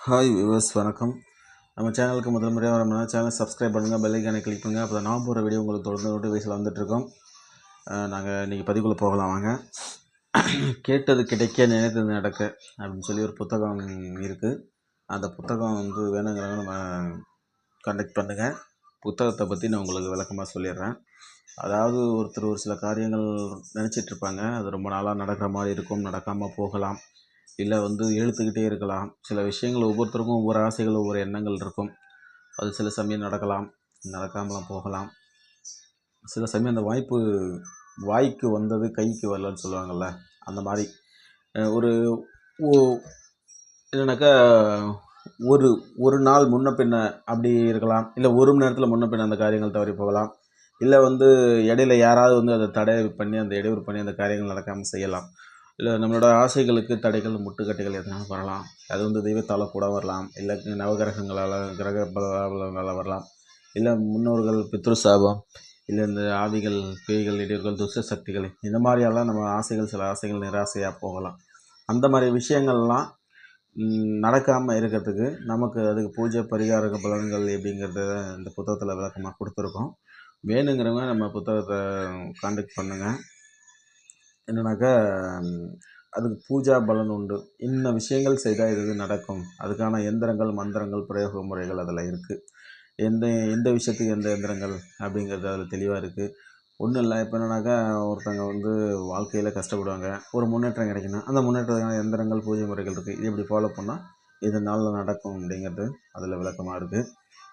Hi viewers, வணக்கம். நம்ம சேனலுக்கு முதல் முறையாக வரணும்னா சேனல் சப்ஸ்கிரைப் பண்ணுங்கள், பெல் ஐக்கானை கிளிக் பண்ணுங்கள். அப்போ நான் போகிற வீடியோ உங்களுக்கு தொடர்ந்து நோட்டிஃபிகேஷன் வந்துட்டுருக்கோம். நாங்கள் இன்றைக்கி பதிவுக்குள்ளே போகலாம் வாங்க. கேட்டது கிடைக்க, நினைத்தது நடக்க அப்படின்னு சொல்லி ஒரு புத்தகம் இருக்குது. அந்த புத்தகம் வேணுங்கிறவங்க நம்ம கான்டாக்ட் பண்ணுங்கள். புத்தகத்தை பற்றி நான் உங்களுக்கு விளக்கமாக சொல்லிடுறேன். அதாவது ஒருத்தர் ஒரு சில காரியங்கள் நினச்சிட்ருப்பாங்க, அது ரொம்ப நாளாக நடக்கிற மாதிரி இருக்கும், நடக்காமல் போகலாம், இல்லை இழுத்துக்கிட்டே இருக்கலாம். சில விஷயங்கள் ஒவ்வொருத்தருக்கும் ஒவ்வொரு ஆசைகள், ஒவ்வொரு எண்ணங்கள் இருக்கும். அது சில சமயம் நடக்கலாம், நடக்காமலாம் போகலாம். சில சமயம் அந்த வாய்ப்பு வாய்க்கு வந்தது கைக்கு வரலன்னு சொல்லுவாங்கள்ல, அந்த மாதிரி ஒரு என்னன்னாக்கா ஒரு ஒரு நாள் முன்ன பின்ன அப்படி இருக்கலாம், இல்லை ஒரு மணி நேரத்தில் முன்ன பின்ன அந்த காரியங்கள் தவறி போகலாம், இல்லை இடையில யாராவது அதை தடை பண்ணி அந்த இடையூறு பண்ணி அந்த காரியங்கள் நடக்காமல் செய்யலாம். இல்லை நம்மளோட ஆசைகளுக்கு தடைகள், முட்டுக்கட்டைகள் எதனாலும் வரலாம். அது தெய்வத்தால் கூட வரலாம், இல்லை நவகிரகங்களால், கிரக பலங்களால் வரலாம், இல்லை முன்னோர்கள் பித்ரு சாபம், இல்லை இந்த ஆவிகள், பேய்கள், இடையூறுகள், துஷ்ட சக்திகள், இந்த மாதிரியெல்லாம் நம்ம ஆசைகள், சில ஆசைகள் நிராசையாக போகலாம். அந்த மாதிரி விஷயங்கள்லாம் நடக்காமல் இருக்கிறதுக்கு நமக்கு அதுக்கு பூஜை பரிகார பலன்கள் எப்படிங்கிறத இந்த புத்தகத்தில் விளக்கமாக கொடுத்துருக்கோம். வேணுங்கிறவங்க நம்ம புத்தகத்தை கான்டாக்ட் பண்ணுங்கள். என்னன்னாக்கா அதுக்கு பூஜா பலன் உண்டு. இன்ன விஷயங்கள் செய்தால் இது நடக்கும், அதுக்கான எந்திரங்கள், மந்திரங்கள், பிரயோக முறைகள் அதில் இருக்குது. எந்த விஷயத்துக்கு எந்த எந்திரங்கள் அப்படிங்கிறது அதில் தெளிவாக இருக்குது. ஒன்றும் இல்லை, இப்போ என்னன்னாக்கா ஒருத்தவங்க வாழ்க்கையில் கஷ்டப்படுவாங்க, ஒரு முன்னேற்றம் கிடைக்கணும், அந்த முன்னேற்றத்துக்கான எந்திரங்கள், பூஜை முறைகள் இருக்குது. இது இப்படி ஃபாலோ பண்ணால் இது நாளில் நடக்கும் அப்படிங்கிறது அதில் விளக்கமாக இருக்குது.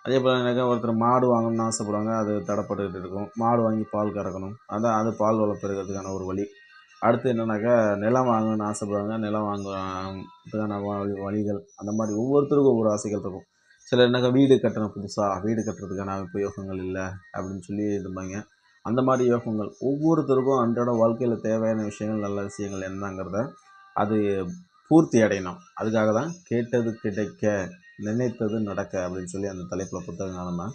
அதே போல் என்னக்கா ஒருத்தர் மாடு வாங்கணும்னு ஆசைப்படுவாங்க, அது தடைப்பட்டுக்கிட்டு இருக்கும். மாடு வாங்கி பால் கறக்கணும், அது பால் வளம் பெருகிறதுக்கான ஒரு வழி. அடுத்து என்னன்னாக்கா நிலம் வாங்கணும்னு ஆசைப்படுவாங்க, நிலம் வாங்குறதுக்கான வழிகள். அந்த மாதிரி ஒவ்வொருத்தருக்கும் ஒவ்வொரு ஆசைகள் இருக்கும். சிலர் என்னக்கா வீடு கட்டணும், புதுசாக வீடு கட்டுறதுக்கான உபயோகங்கள் இல்லை அப்படின்னு சொல்லி இருப்பாங்க. அந்த மாதிரி யோகங்கள் ஒவ்வொருத்தருக்கும் அன்றாட வாழ்க்கையில் தேவையான விஷயங்கள், நல்ல விஷயங்கள் என்னங்கிறத அது பூர்த்தி அடையணும். அதுக்காக தான் கேட்டது கிடைக்க, நினைத்தது நடக்க அப்படின்னு சொல்லி அந்த தலைப்பில் புத்தகங்கள் நம்ம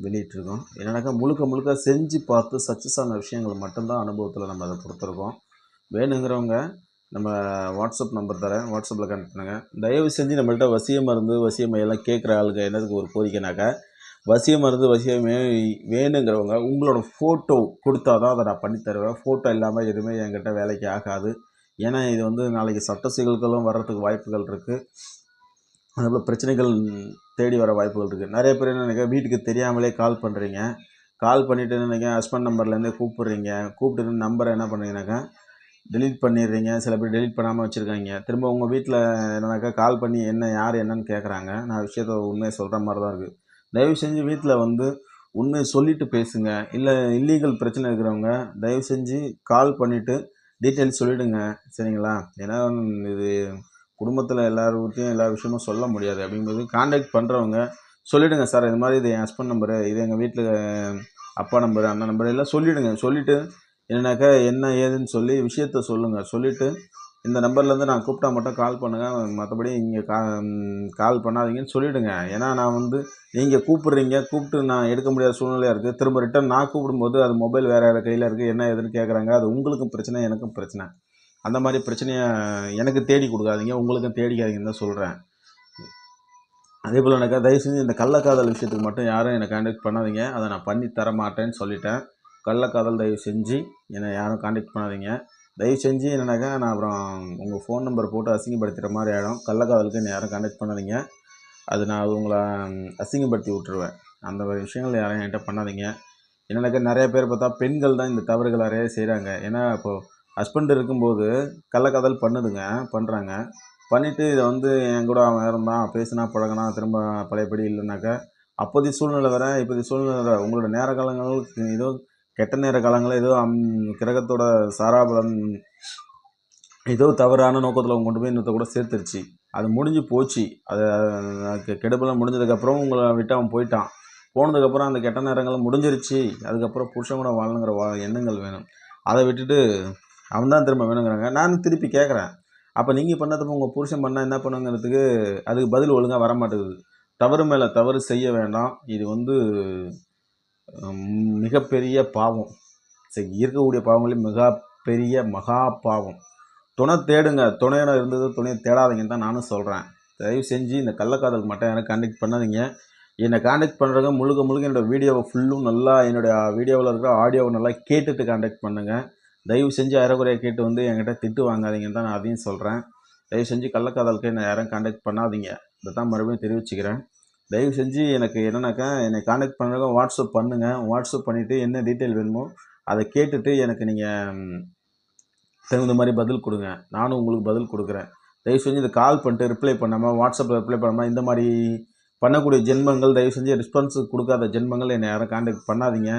வெளியிட்டிருக்கோம். என்னன்னாக்கா முழுக்க செஞ்சு பார்த்து சக்ஸஸ் ஆன விஷயங்கள் மட்டும்தான் அனுபவத்தில் நம்ம அதை கொடுத்துருக்கோம். வேணுங்கிறவங்க நம்ம வாட்ஸ்அப் நம்பர் தரேன், வாட்ஸ்அப்பில் கனெக்ட் பண்ணுங்கள். தயவு செஞ்சு நம்மள்கிட்ட வசிய மருந்து, வசிய மையெல்லாம் கேட்குற ஆளுங்க என்னதுக்கு ஒரு கோரிக்கைனாக்கா, வசிய மருந்து, வசியமே வேணுங்கிறவங்க உங்களோட ஃபோட்டோ கொடுத்தா தான் அதை நான் பண்ணி தருவேன். ஃபோட்டோ இல்லாமல் எதுவுமே என்கிட்ட வேலைக்கு ஆகாது. ஏன்னா இது நாளைக்கு சட்ட சிக்கல்களும் வர்றதுக்கு வாய்ப்புகள் இருக்குது. அதுபோல் பிரச்சனைகள் தேடி வர வாய்ப்புகள் இருக்குது. நிறைய பேர் என்ன நினைக்கிறேன், வீட்டுக்கு தெரியாமலே கால் பண்ணுறீங்க. கால் பண்ணிவிட்டு என்ன நினைக்கிறேன், ஹஸ்பண்ட் நம்பர்லேருந்து கூப்பிட்றீங்க. கூப்பிட்டு நம்பரை என்ன பண்ணுறீங்கனாக்கா டெலீட் பண்ணிடுறீங்க. சில பேர் டெலீட் பண்ணாமல் வச்சுருக்காங்க. திரும்ப உங்கள் வீட்டில் என்னன்னாக்கா கால் பண்ணி யார் என்னன்னு கேட்குறாங்க. நான் விஷயத்த உண்மையை சொல்கிற மாதிரி தான் இருக்குது. தயவு செஞ்சு வீட்டில் உண்மையை சொல்லிவிட்டு பேசுங்க. இல்லை இல்லீகல் பிரச்சனை இருக்கிறவங்க தயவு செஞ்சு கால் பண்ணிவிட்டு டீட்டெயில்ஸ் சொல்லிவிடுங்க, சரிங்களா? ஏன்னா இது குடும்பத்தில் எல்லாருக்கிட்டையும் எல்லா விஷயமும் சொல்ல முடியாது. அப்படிங்கும்போது கான்டாக்ட் பண்ணுறவங்க சொல்லிவிடுங்க, சார் இது மாதிரி இது என் ஹஸ்பண்ட் நம்பரு, இது எங்கள் வீட்டில் அப்பா நம்பரு, அண்ணன் நம்பரு எல்லாம் சொல்லிவிடுங்க. சொல்லிவிட்டு என்னன்னாக்கா என்ன ஏதுன்னு சொல்லி விஷயத்த சொல்லுங்கள். சொல்லிவிட்டு இந்த நம்பர்லேருந்து நான் கூப்பிட்டா மட்டும் கால் பண்ணுங்கள், மற்றபடி இங்கே கால் பண்ணாதீங்கன்னு சொல்லிவிடுங்க. ஏன்னா நான் நீங்கள் கூப்பிட்டு நான் எடுக்க முடியாத சூழ்நிலையாக இருக்குது. திரும்ப ரிட்டன் நான் கூப்பிடும்போது அது மொபைல் வேறு யார் கையில் இருக்குது, என்ன ஏதுன்னு கேட்குறாங்க. அது உங்களுக்கும் பிரச்சனை, எனக்கும் பிரச்சனை. அந்த மாதிரி பிரச்சனையை எனக்கு தேடி கொடுக்காதீங்க, உங்களுக்கும் தேடிக்காதீங்கன்னு தான் சொல்கிறேன். அதே போல் எனக்கு தயவு செஞ்சு இந்த கள்ளக்காதல் விஷயத்துக்கு மட்டும் யாரும் என்னை கான்டாக்ட் பண்ணாதீங்க. அதை நான் பண்ணி தர மாட்டேன்னு சொல்லிட்டேன். கள்ளக்காதல் தயவு செஞ்சு என்னை யாரும் கான்டாக்ட் பண்ணாதீங்க. தயவு செஞ்சு என்னன்னாக்கா நான் அப்புறம் உங்கள் ஃபோன் நம்பர் போட்டு அசிங்கப்படுத்துகிற மாதிரி ஆகிடும். கள்ளக்காதலுக்கு என்னை யாரும் கான்டாக்ட் பண்ணாதீங்க. அது நான் உங்களை அசிங்கப்படுத்தி விட்டுருவேன். அந்த மாதிரி விஷயங்கள் யாரும் என்கிட்ட பண்ணாதீங்க. என்னன்னாக்கா நிறைய பேர் பார்த்தா பெண்கள் தான் இந்த தவறுகள் நிறைய செய்கிறாங்க. ஏன்னா இப்போது ஹஸ்பண்ட் இருக்கும்போது கள்ளக்காதல் பண்ணுறாங்க. பண்ணிவிட்டு இதை என் கூட அவன் இருந்தான், பேசினா பழகினா, திரும்ப பழையபடி இல்லைனாக்கா அப்போதைய சூழ்நிலை வேறு, இப்போதைய சூழ்நிலை வேறு. உங்களோட நேர காலங்கள் ஏதோ கெட்ட நேர காலங்களில் ஏதோ கிரகத்தோட சாராபலம் ஏதோ தவறான நோக்கத்தில் அவங்க கொண்டு போய் இன்னொருத்த கூட சேர்த்துருச்சு. அது முடிஞ்சு போச்சு. அது கெடுபலம் முடிஞ்சதுக்கப்புறம் உங்களை விட்டு அவன் போயிட்டான். போனதுக்கப்புறம் அந்த கெட்ட நேரங்கள் முடிஞ்சிருச்சு. அதுக்கப்புறம் புருஷன் கூட வாழணுங்கிற எண்ணங்கள் வேணும். அதை விட்டுட்டு அவன் தான் திரும்ப வேணுங்கிறாங்க. நான் திருப்பி கேட்குறேன், அப்போ நீங்கள் பண்ணதப்போ உங்கள் புருஷன் பண்ணால் என்ன பண்ணுங்கிறதுக்கு அதுக்கு பதில் ஒழுங்காக வர மாட்டேங்குது. தவறு மேலே தவறு செய்ய வேண்டாம். இது மிகப்பெரிய பாவம். சரி, இருக்கக்கூடிய பாவங்களே மிகப்பெரிய மகா பாவம். துணை தேடுங்க, துணையோட இருந்தது துணையை தேடாதீங்கன்னு தான் நானும் சொல்கிறேன். தயவு செஞ்சு இந்த கள்ளக்காதலுக்கு மட்டும் யாரும் கான்டாக்ட் பண்ணாதீங்க. என்னை கான்டாக்ட் பண்ணுறவங்க முழுக்க என்னோடய வீடியோவை ஃபுல்லும் நல்லா என்னுடைய வீடியோவில் இருக்கிற ஆடியோவை நல்லா கேட்டுட்டு கான்டாக்ட் பண்ணுங்கள். தயவு செஞ்சு அரைகுறையாக கேட்டு வந்து என்கிட்ட திட்டு வாங்காதீங்கன்னு தான் நான் அதையும் சொல்கிறேன். தயவு செஞ்சு கள்ளக்காதலுக்கு என்னை யாரும் கான்டாக்ட் பண்ணாதீங்க. இதை தான் மறுபடியும் தெரிவிச்சுக்கிறேன். தயவு செஞ்சு எனக்கு என்னன்னாக்கா என்னை கான்டாக்ட் பண்ணுறவங்க வாட்ஸ்அப் பண்ணுங்கள். வாட்ஸ்அப் பண்ணிவிட்டு என்ன டீட்டெயில் வேணுமோ அதை கேட்டுட்டு எனக்கு நீங்கள் தகுந்த மாதிரி பதில் கொடுங்க. நானும் உங்களுக்கு பதில் கொடுக்குறேன். தயவு செஞ்சு இதை கால் பண்ணிட்டு ரிப்ளை பண்ணாமல், வாட்ஸ்அப்பில் ரிப்ளை பண்ணாமல், இந்த மாதிரி பண்ணக்கூடிய ஜென்மங்கள், தயவு செஞ்சு ரெஸ்பான்ஸ் கொடுக்காத ஜென்மங்கள் என்னை யாரும் கான்டாக்ட் பண்ணாதீங்க.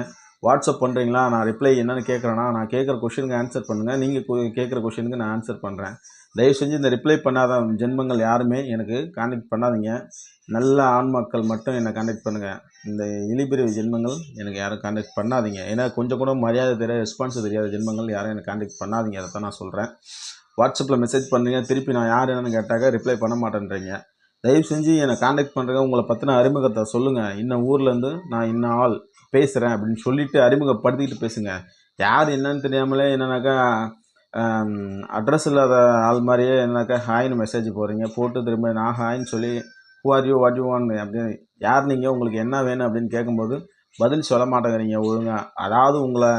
வாட்ஸ்அப் பண்ணுறீங்களா, நான் ரிப்ளை என்னென்னு கேட்குறேன்னா, நான் கேட்குற கொஷினுக்கு ஆன்சர் பண்ணுங்கள். நீங்கள் கேட்குற கொஷினுக்கு நான் ஆன்சர் பண்ணுறேன். தயவு செஞ்சு இந்த ரிப்ளை பண்ணாத ஜென்மங்கள் யாருமே எனக்கு கான்டாக்ட் பண்ணாதீங்க. நல்ல ஆண்மக்கள் மட்டும் என்னை கான்டாக்ட் பண்ணுங்கள். இந்த இழிபிரிவு ஜென்மங்கள் எனக்கு யாரும் கான்டாக்ட் பண்ணாதீங்க. ஏன்னா கொஞ்சம் கூட மரியாதை தெரியாத, ரெஸ்பான்ஸ் தெரியாத ஜென்மங்கள் யாரும் எனக்கு கான்டாக்ட் பண்ணாதீங்க. அதை தான் நான் சொல்கிறேன். வாட்ஸ்அப்பில் மெசேஜ் பண்ணுறீங்க, திருப்பி நான் யார் என்னன்னு கேட்டாக்க ரிப்ளை பண்ண மாட்டேன்றீங்க. தயவு செஞ்சு என்னை கான்டாக்ட் பண்ணுறங்க, உங்களை பற்றின அறிமுகத்தை சொல்லுங்கள். இன்னும் ஊர்லேருந்து நான் இன்னும் ஆள் பேசுகிறேன் அப்படின்னு சொல்லிவிட்டு அறிமுகப்படுத்திக்கிட்டு பேசுங்க. யார் என்னன்னு தெரியாமலே என்னன்னாக்கா அட்ரஸ் இல்லாத ஆள் மாதிரியே என்னன்னாக்கா ஹாய்னு மெசேஜ் போடுறீங்க. போட்டு திரும்ப நான் ஹாய்ன்னு சொல்லி who are you, what you want அப்படின்னு, யார் நீங்கள், உங்களுக்கு என்ன வேணும் அப்படின்னு கேட்கும்போது பதில் சொல்ல மாட்டேங்கிறீங்க ஒழுங்காக. அதாவது உங்களை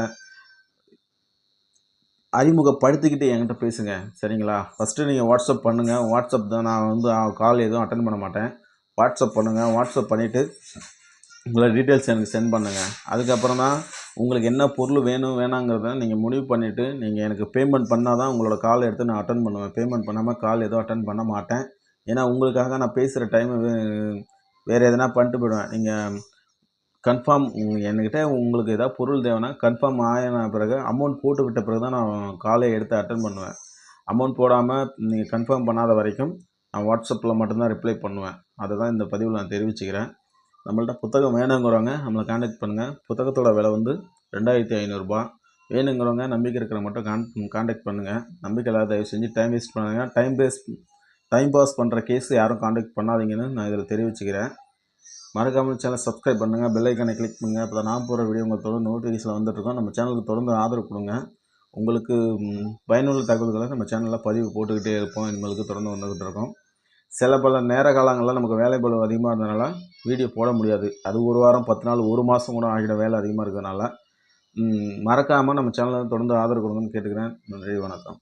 அறிமுகப்படுத்திக்கிட்டு என்கிட்ட பேசுங்க, சரிங்களா? ஃபஸ்ட்டு நீங்கள் வாட்ஸ்அப் பண்ணுங்கள். வாட்ஸ்அப் தான், நான் வந்து கால் எதுவும் அட்டன் பண்ண மாட்டேன். வாட்ஸ்அப் பண்ணுங்கள். வாட்ஸ்அப் பண்ணிவிட்டு உங்களோட டீட்டெயில்ஸ் எனக்கு சென்ட் பண்ணுங்கள். அதுக்கப்புறம் தான் உங்களுக்கு என்ன பொருள் வேணும் வேணாங்கிறத நீங்கள் முடிவு பண்ணிவிட்டு நீங்கள் எனக்கு பேமெண்ட் பண்ணால் தான் உங்களோட கால் எடுத்து நான் அட்டன் பண்ணுவேன். பேமெண்ட் பண்ணாமல் கால் எதுவும் அட்டன் பண்ண மாட்டேன். ஏன்னா உங்களுக்காக நான் பேசுகிற டைமு வேறு எதனா பண்ணிட்டு போயிடுவேன். நீங்கள் கன்ஃபார்ம் என்கிட்ட உங்களுக்கு ஏதாவது பொருள் தேவைன்னா கன்ஃபார்ம் ஆன பிறகு அமௌண்ட் போட்டு விட்ட பிறகு தான் நான் காலை எடுத்து அட்டன் பண்ணுவேன். அமௌண்ட் போடாமல் நீங்கள் கன்ஃபார்ம் பண்ணாத வரைக்கும் நான் வாட்ஸ்அப்பில் மட்டும்தான் ரிப்ளை பண்ணுவேன். அதை தான் இந்த பதிவில் நான் தெரிவிச்சுக்கிறேன். நம்மள்ட்ட புத்தகம் வேணுங்கிறவங்க நம்மளை கான்டாக்ட் பண்ணுங்கள். புத்தகத்தோட விலை வந்து 2500 வேணுங்கிறவங்க நம்பிக்கை இருக்கிற மட்டும் கான்டாக்ட் பண்ணுங்கள். நம்பிக்கை இல்லாத தயவு செஞ்சு டைம் வேஸ்ட் பண்ணுங்க. டைம் பாஸ் பண்ணுற கேஸ் யாரும் கான்டாக்ட் பண்ணாதீங்கன்னு நான் இதில் தெரிவிச்சுக்கிறேன். மறக்காமல் சேனல் சப்ஸ்கிரைப் பண்ணுங்கள். பெல் ஐக்கானை கிளிக் பண்ணுங்கள். அப்போ தான் நான் போகிற வீடியோ உங்களுக்கு தொடர்ந்து நோட்டிஃபிகேஷன் வந்துட்டுருக்கோம். நம்ம சேனலுக்கு தொடர்ந்து ஆதரவு கொடுங்க. உங்களுக்கு பயனுள்ள தகவல்களை நம்ம சேனலில் பதிவு போட்டுக்கிட்டே இருப்போம். இனிமேலுக்கு தொடர்ந்து வந்துக்கிட்டு இருக்கோம். சில பல நேர காலங்களில் நமக்கு வேலை பளு அதிகமாக இருந்ததுனால வீடியோ போட முடியாது. அது ஒரு வாரம், 10 நாள், ஒரு மாதம் கூட ஆகிடும் வேலை அதிகமாக இருக்கிறதுனால. மறக்காமல் நம்ம சேனலை தொடர்ந்து ஆதரவு கொடுங்கன்னு கேட்டுக்கிறேன். நன்றி, வணக்கம்.